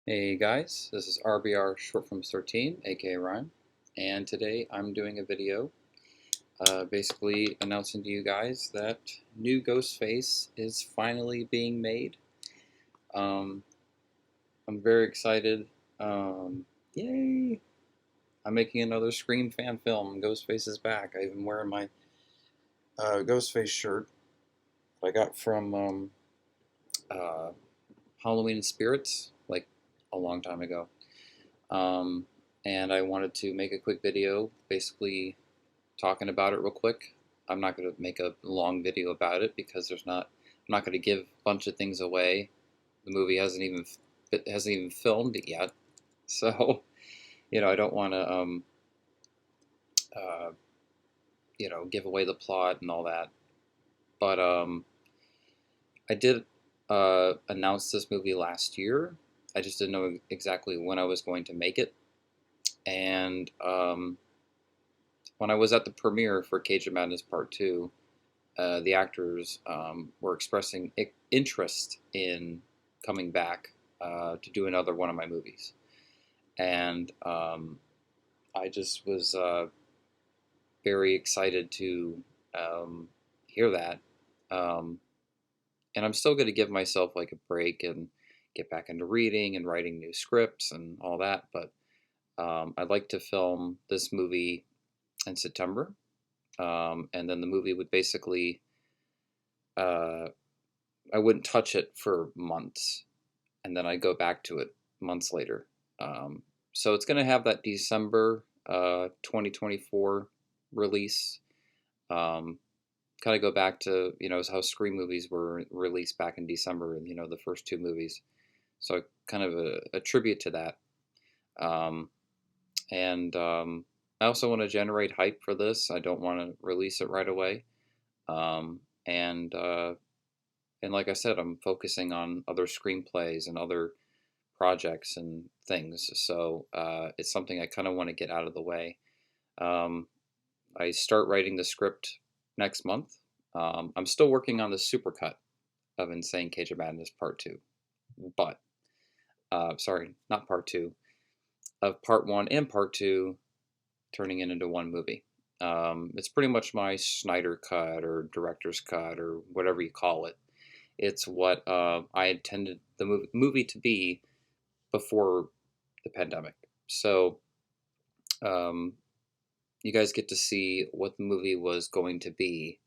Hey guys, this is RBR Short Films 13, aka Ryan, and today I'm doing a video basically announcing to you guys that new Ghostface is finally being made. Um, I'm very excited. Yay! I'm making another Scream fan film. Ghostface is back. I even wearing my Ghostface shirt that I got from uh, Halloween and Spirits like a long time ago. Um, and I wanted to make a quick video basically talking about it real quick. I'm not going to make a long video about it because I'm not going to give a bunch of things away. The movie hasn't even filmed it yet. So, I don't want to uh, give away the plot and all that. But I did announce this movie last year. I just didn't know exactly when I was going to make it. And when I was at the premiere for Cage of Madness Part 2, the actors were expressing interest in coming back to do another one of my movies. And I just was very excited to hear that. Um, and I'm still going to give myself like a break and get back into reading and writing new scripts and all that. But I'd like to film this movie in September. And then the movie would basically uh, I wouldn't touch it for months, and then I'd go back to it months later. Um, so it's going to have that December 2024 release. Um, kind of go back to how Scream movies were released back in December, and the first two movies. So kind of a tribute to that. Um, and I also want to generate hype for this. I don't want to release it right away. Um, and and like I said, I'm focusing on other screenplays and other projects and things. So it's something I kind of want to get out of the way. Um, I start writing the script next month. I'm still working on the supercut of Insane Cage of Madness Part 2. But, sorry, not Part 2, of Part 1 and Part 2 turning it into one movie. It's pretty much my Snyder cut or director's cut or whatever you call it. It's what I intended the movie to be before the pandemic. So um, you guys get to see what the movie was going to be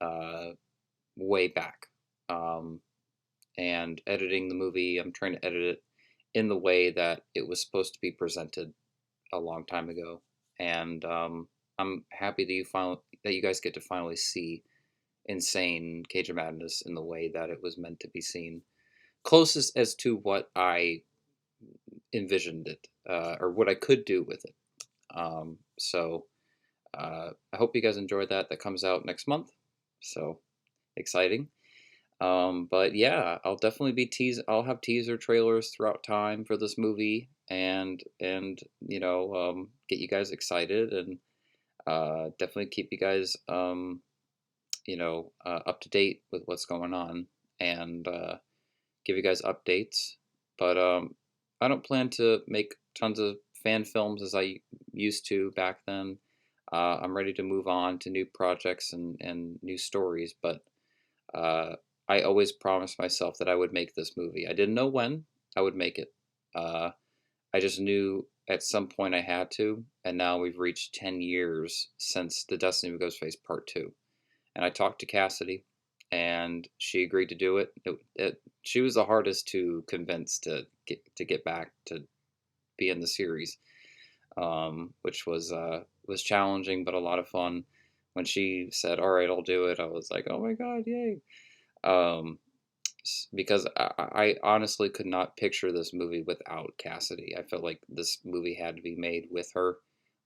uh, way back. Um, and editing the movie, I'm trying to edit it in the way that it was supposed to be presented a long time ago. And I'm happy that you guys get to finally see Insane Cage of Madness in the way that it was meant to be seen, closest as to what I envisioned it, or what I could do with it. So I hope you guys enjoyed that. That comes out next month. So exciting. But yeah, I'll definitely be I'll have teaser trailers throughout time for this movie, and get you guys excited, and definitely keep you guys up to date with what's going on, and give you guys updates. But I don't plan to make tons of fan films as I used to back then. I'm ready to move on to new projects and new stories, but uh, I always promised myself that I would make this movie. I didn't know when I would make it. Uh, I just knew at some point I had to, and now we've reached 10 years since The Destiny of Ghostface Part 2. And I talked to Cassidy, and she agreed to do it. She was the hardest to convince to get back to be in the series, which was challenging but a lot of fun. When she said, "All right, I'll do it," I was like, "Oh my god, yay!" Um, because I honestly could not picture this movie without Cassidy. I felt like this movie had to be made with her.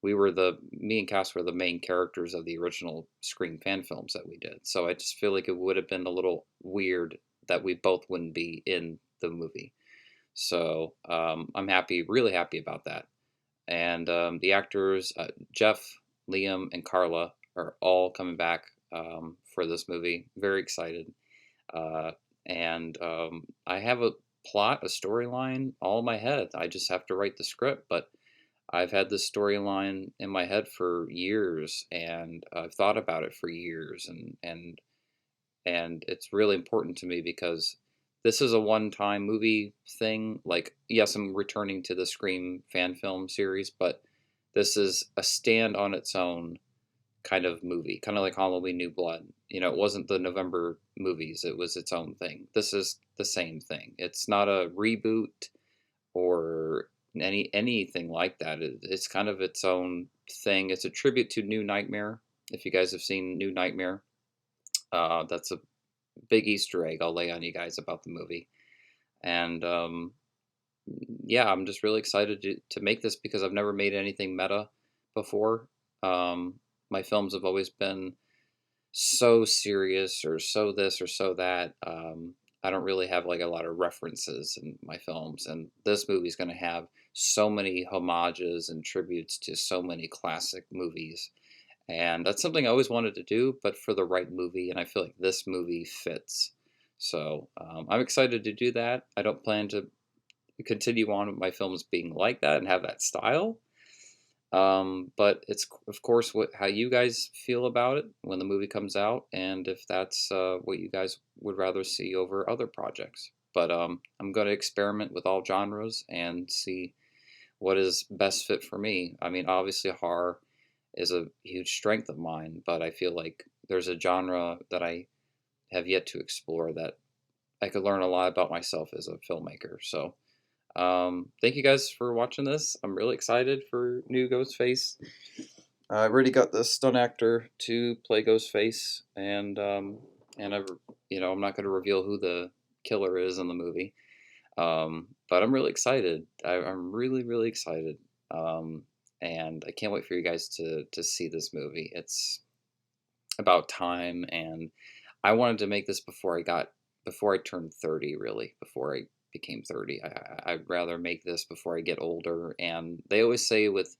Me and Cass were the main characters of the original Scream fan films that we did. So I just feel like it would have been a little weird that we both wouldn't be in the movie. So I'm happy, really happy about that. And the actors, Jeff, Liam, and Karla, are all coming back for this movie. Very excited. Uh, and I have plot, a storyline all in my head. I just have to write the script, but I've had this storyline in my head for years, and I've thought about it for years, and it's really important to me because this is a one-time movie thing. Like, yes, I'm returning to the Scream fan film series, but this is a stand on its own kind of movie, kind of like Halloween New Blood. You know, it wasn't the November movies, it was its own thing. This is the same thing. It's not a reboot or anything like that. It's kind of its own thing. It's a tribute to New Nightmare. If you guys have seen New Nightmare, that's a big Easter egg I'll lay on you guys about the movie. And yeah, I'm just really excited to make this because I've never made anything meta before. Um, my films have always been so serious or so this or so that. I don't really have like a lot of references in my films, and this movie's going to have so many homages and tributes to so many classic movies, and that's something I always wanted to do, but for the right movie, and I feel like this movie fits. So I'm excited to do that. I don't plan to continue on with my films being like that and have that style. But it's of course how you guys feel about it when the movie comes out, and if that's what you guys would rather see over other projects. But I'm going to experiment with all genres and see what is best fit for me. I mean, obviously horror is a huge strength of mine, but I feel like there's a genre that I have yet to explore that I could learn a lot about myself as a filmmaker. So thank you guys for watching this. I'm really excited for new Ghostface. I've already got the stunt actor to play Ghostface, and I've I'm not going to reveal who the killer is in the movie, but I'm really excited. I'm really excited, and I can't wait for you guys to see this movie. It's about time, and I wanted to make this before I turned 30, really, before I became 30. I'd rather make this before I get older. And they always say with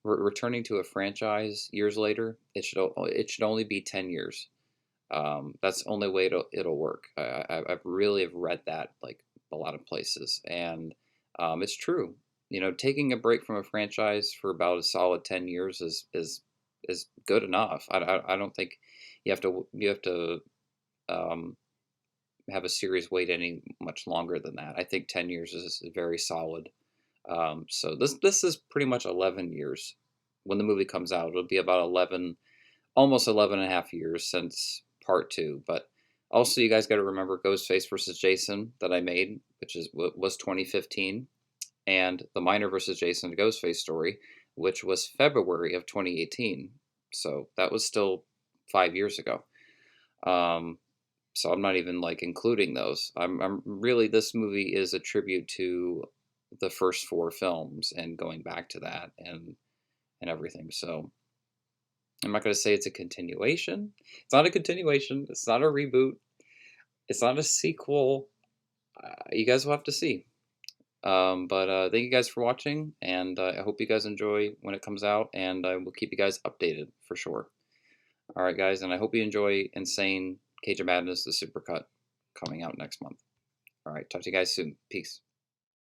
returning to a franchise years later, it should only be 10 years. That's the only way it'll work. I've really have read that like a lot of places, and it's true. You know, taking a break from a franchise for about a solid 10 years is good enough. I don't think you have to um, have a series wait any much longer than that. I think 10 years is very solid. So this is pretty much 11 years. When the movie comes out, it'll be about 11, almost 11 and a half years since part two. But also, you guys got to remember Ghostface versus Jason that I made, which was 2015, and the Miner versus Jason Ghostface story, which was February of 2018. So that was still 5 years ago. Um, so I'm not even like including those. I'm really, this movie is a tribute to the first four films and going back to that and everything. So I'm not going to say it's a continuation. It's not a continuation. It's not a reboot. It's not a sequel. You guys will have to see. But thank you guys for watching, and I hope you guys enjoy when it comes out, and I will keep you guys updated for sure. All right, guys, and I hope you enjoy Insane Cage of Madness, the Supercut, coming out next month. All right, talk to you guys soon. Peace.